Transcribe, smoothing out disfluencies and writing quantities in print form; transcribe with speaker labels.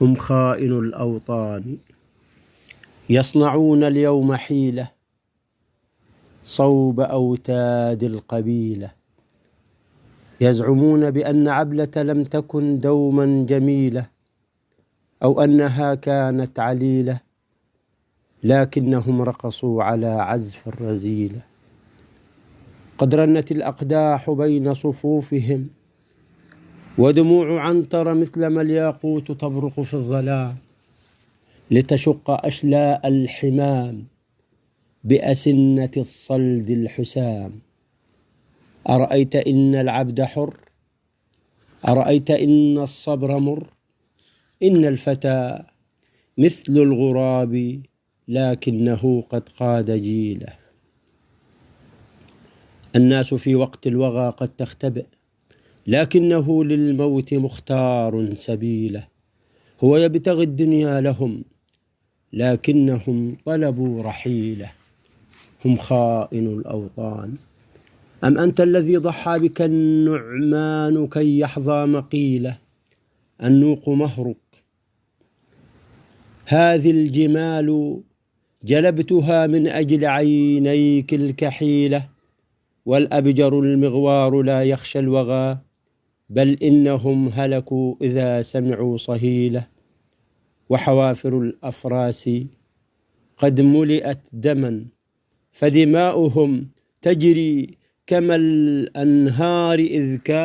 Speaker 1: هم خائن الأوطان، يصنعون اليوم حيلة صوب أوتاد القبيلة، يزعمون بأن عبلة لم تكن دوما جميلة أو أنها كانت عليلة، لكنهم رقصوا على عزف الرزيلة. قد رنت الأقداح بين صفوفهم، ودموع عنتر مثلما الياقوت تبرق في الظلام، لتشق أشلاء الحمام بأسنة الصلد الحسام. أرأيت إن العبد حر، أرأيت إن الصبر مر، إن الفتى مثل الغراب لكنه قد قاد جيله. الناس في وقت الوغى قد تختبئ، لكنه للموت مختار سبيله. هو يبتغي الدنيا لهم، لكنهم طلبوا رحيله. هم خائن الأوطان. أم أنت الذي ضحى بك النعمان كي يحظى مقيله؟ النوق مهرك، هذه الجمال جلبتها من أجل عينيك الكحيلة. والأبجر المغوار لا يخشى الوغى، بل إنهم هلكوا إذا سمعوا صهيلة. وحوافر الأفراس قد ملئت دما، فدماؤهم تجري كما الأنهار إذ كان